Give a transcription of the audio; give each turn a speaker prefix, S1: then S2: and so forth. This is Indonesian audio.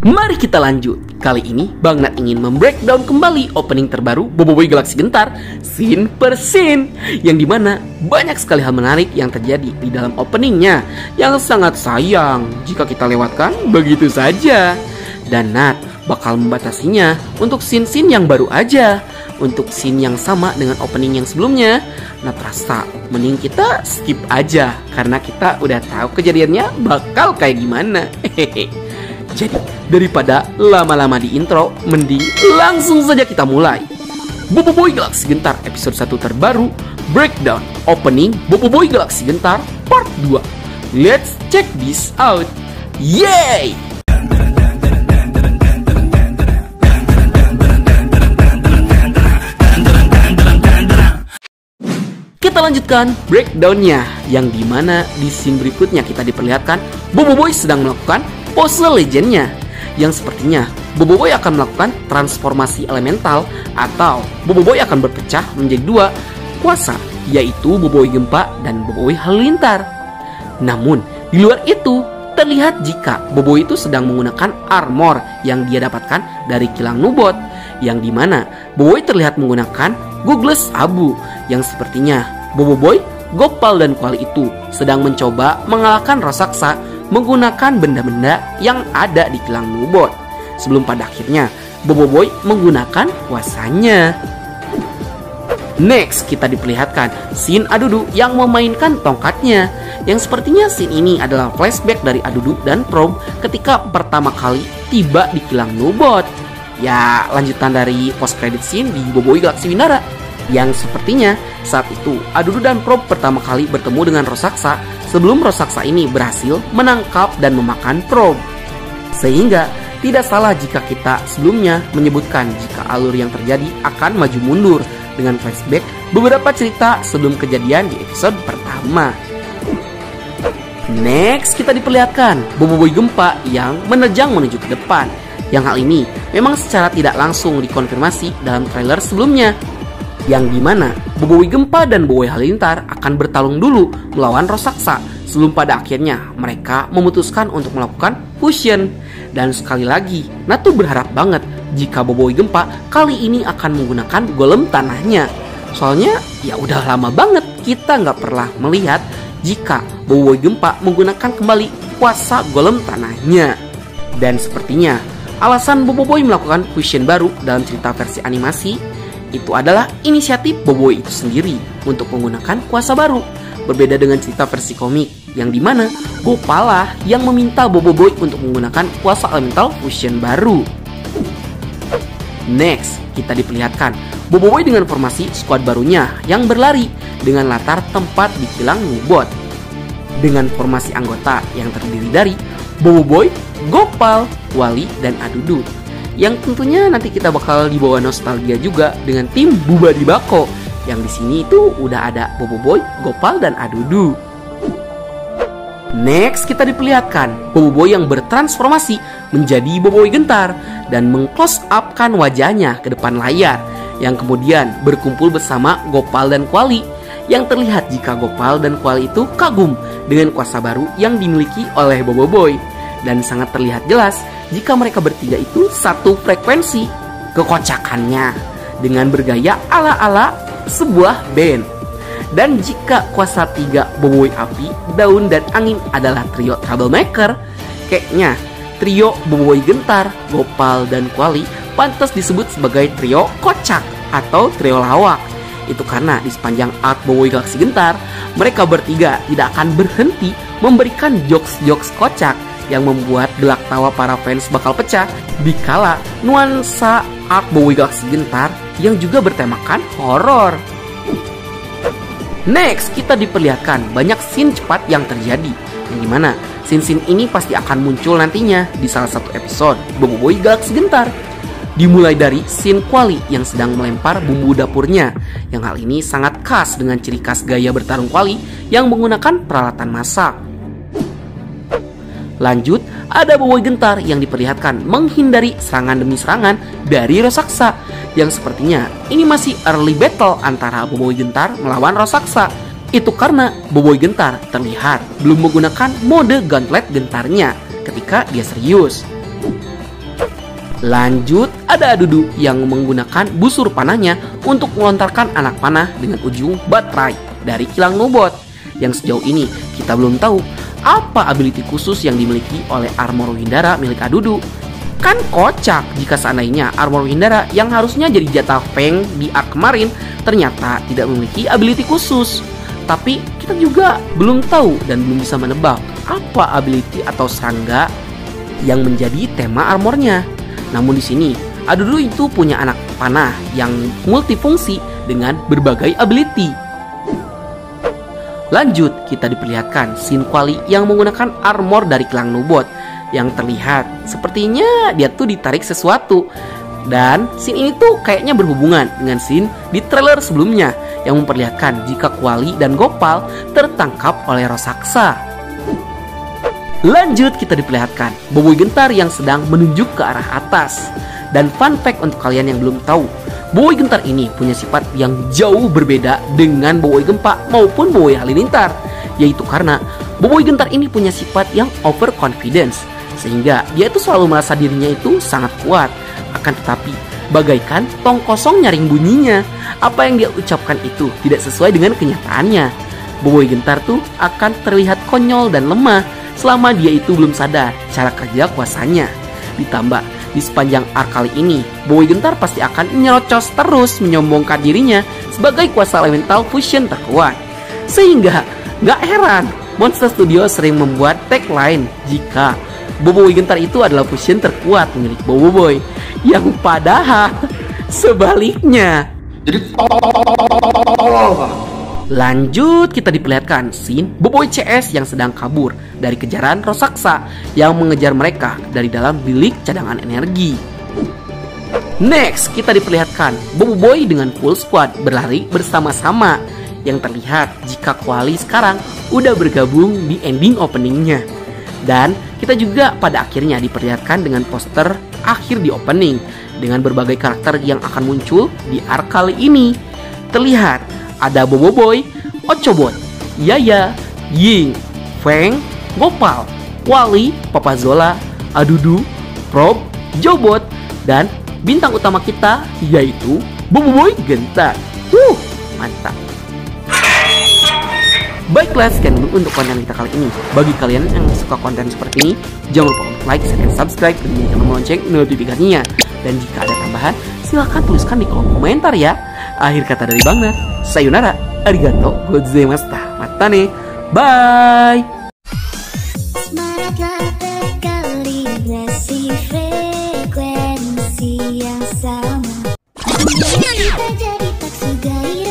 S1: Mari kita lanjut. Kali ini Bang Nat ingin membreakdown kembali opening terbaru Boboiboy Galaxy Gentar scene per scene, yang dimana banyak sekali hal menarik yang terjadi di dalam openingnya, yang sangat sayang jika kita lewatkan begitu saja. Dan Nat bakal membatasinya untuk scene-scene yang baru aja. Untuk scene yang sama dengan opening yang sebelumnya, Nat rasa mending kita skip aja, karena kita udah tahu kejadiannya bakal kayak gimana. Hehehe. Jadi daripada lama-lama di intro, mending langsung saja kita mulai. Boboiboy Galaxy Gentar episode 1 terbaru, breakdown opening Boboiboy Galaxy Gentar part 2. Let's check this out. Yay! Kita lanjutkan breakdownnya, yang dimana di scene berikutnya kita diperlihatkan Boboiboy sedang melakukan pose legendnya, yang sepertinya Boboiboy akan melakukan transformasi elemental, atau Boboiboy akan berpecah menjadi dua kuasa, yaitu Boboiboy Gempa dan Boboiboy Halilintar. Namun di luar itu terlihat jika Boboiboy itu sedang menggunakan armor yang dia dapatkan dari kilang Nubot, yang dimana Boboiboy terlihat menggunakan goggles abu, yang sepertinya Boboiboy, Gopal, dan Kuali itu sedang mencoba mengalahkan raksasa menggunakan benda-benda yang ada di kilang Nubot, sebelum pada akhirnya Boboiboy menggunakan kuasanya. Next, kita diperlihatkan scene Adudu yang memainkan tongkatnya, yang sepertinya scene ini adalah flashback dari Adudu dan Probe ketika pertama kali tiba di kilang Nubot. Ya, lanjutan dari post credit scene di Boboiboy Galaxy Windara, yang sepertinya saat itu Adudu dan Probe pertama kali bertemu dengan raksasa sebelum raksasa ini berhasil menangkap dan memakan Probe. Sehingga tidak salah jika kita sebelumnya menyebutkan jika alur yang terjadi akan maju mundur dengan flashback beberapa cerita sebelum kejadian di episode pertama. Next, kita diperlihatkan Boboiboy Gempa yang menerjang menuju ke depan, yang hal ini memang secara tidak langsung dikonfirmasi dalam trailer sebelumnya, yang dimana Boboiboy Gempa dan Boboiboy Halilintar akan bertarung dulu melawan raksasa sebelum pada akhirnya mereka memutuskan untuk melakukan fusion. Dan sekali lagi, Natu berharap banget jika Boboiboy Gempa kali ini akan menggunakan golem tanahnya. Soalnya ya udah lama banget kita nggak pernah melihat jika Boboiboy Gempa menggunakan kembali kuasa golem tanahnya. Dan sepertinya alasan Boboiboy melakukan fusion baru dalam cerita versi animasi itu adalah inisiatif Boboiboy itu sendiri untuk menggunakan kuasa baru. Berbeda dengan cerita versi komik, yang dimana Gopal lah yang meminta Boboiboy untuk menggunakan kuasa elemental fusion baru. Next, kita diperlihatkan Boboiboy dengan formasi squad barunya yang berlari dengan latar tempat di kilang Nubot, dengan formasi anggota yang terdiri dari Boboiboy, Gopal, Wali, dan Adudu, yang tentunya nanti kita bakal dibawa nostalgia juga dengan tim Bubadi Bako, yang di sini itu udah ada Boboiboy, Gopal, dan Adudu. Next, kita diperlihatkan Boboiboy yang bertransformasi menjadi Boboiboy Gentar dan meng-close up-kan wajahnya ke depan layar, yang kemudian berkumpul bersama Gopal dan Kuali, yang terlihat jika Gopal dan Kuali itu kagum dengan kuasa baru yang dimiliki oleh Boboiboy, dan sangat terlihat jelas jika mereka bertiga itu satu frekuensi kekocakannya dengan bergaya ala-ala sebuah band. Dan jika kuasa 3 Boboiboy Api, Daun, dan Angin adalah trio troublemaker, kayaknya trio Boboiboy Gentar, Gopal, dan Kuali pantas disebut sebagai trio kocak atau trio lawak. Itu karena di sepanjang arc Boboiboy Galaxy Gentar, mereka bertiga tidak akan berhenti memberikan jokes-jokes kocak yang membuat gelak tawa para fans bakal pecah dikala nuansa arc Boboiboy Galaxy Gentar yang juga bertemakan horor. Next, kita diperlihatkan banyak scene cepat yang terjadi, yang dimana scene-scene ini pasti akan muncul nantinya di salah satu episode Boboiboy Galaxy Gentar. Dimulai dari scene Kuali yang sedang melempar bumbu dapurnya, yang hal ini sangat khas dengan ciri khas gaya bertarung Kuali yang menggunakan peralatan masak. Lanjut, ada Boboiboy Gentar yang diperlihatkan menghindari serangan demi serangan dari raksasa, yang sepertinya ini masih early battle antara Boboiboy Gentar melawan raksasa. Itu karena Boboiboy Gentar terlihat belum menggunakan mode gauntlet gentarnya ketika dia serius. Lanjut, ada Adudu yang menggunakan busur panahnya untuk melontarkan anak panah dengan ujung baterai dari kilang Nubot. Yang sejauh ini kita belum tahu apa ability khusus yang dimiliki oleh armor Windara milik Adudu. Kan kocak jika seandainya armor Windara yang harusnya jadi jatah Feng di arc kemarin ternyata tidak memiliki ability khusus. Tapi kita juga belum tahu dan belum bisa menebak apa ability atau serangga yang menjadi tema armornya. Namun di sini Adudu itu punya anak panah yang multifungsi dengan berbagai ability. Lanjut, kita diperlihatkan Shin Quali yang menggunakan armor dari kilang Nubot yang terlihat sepertinya dia tuh ditarik sesuatu. Dan scene ini tuh kayaknya berhubungan dengan scene di trailer sebelumnya yang memperlihatkan jika Quali dan Gopal tertangkap oleh raksasa. Lanjut, kita diperlihatkan Boboih Gentar yang sedang menunjuk ke arah atas. Dan fun fact untuk kalian yang belum tahu, Boboih Gentar ini punya sifat yang jauh berbeda dengan Boboih Gempa maupun Boboih Halilintar, yaitu karena Boboih Gentar ini punya sifat yang overconfidence, sehingga dia itu selalu merasa dirinya itu sangat kuat. Akan tetapi, bagaikan tong kosong nyaring bunyinya, apa yang dia ucapkan itu tidak sesuai dengan kenyataannya. Boboih Gentar tuh akan terlihat konyol dan lemah selama dia itu belum sadar cara kerja kuasanya. Ditambah, di sepanjang arc kali ini, Boboih Gentar pasti akan nyerocos terus menyombongkan dirinya sebagai kuasa elemental fusion terkuat. Sehingga, gak heran Monster Studio sering membuat tagline jika Boboih Gentar itu adalah fusion terkuat milik Boboiboy, yang padahal sebaliknya. Jadi lanjut, kita diperlihatkan scene Boboih CS yang sedang kabur dari kejaran raksasa yang mengejar mereka dari dalam bilik cadangan energi. Next, kita diperlihatkan Boboiboy dengan full squad berlari bersama-sama, yang terlihat jika Quali sekarang udah bergabung di ending openingnya. Dan kita juga pada akhirnya diperlihatkan dengan poster akhir di opening dengan berbagai karakter yang akan muncul di arc kali ini. Terlihat ada Boboiboy, Ochobot, Yaya, Ying, Feng, Gopal, Quali, Papa Zola, Adudu, Prob, Jobot, dan bintang utama kita yaitu Boboih Gentar. Mantap. Baiklah, sekian dulu untuk konten kita kali ini. Bagi kalian yang suka konten seperti ini, jangan lupa untuk like, share, dan subscribe, dan nyalakan lonceng notifikasinya. Dan jika ada tambahan, silahkan tuliskan di kolom komentar ya. Akhir kata dari Bang Nat, sayonara, arigato gozaimashita, matane, bye.
S2: Frekuensi yang sama kita jadi tak sudahi.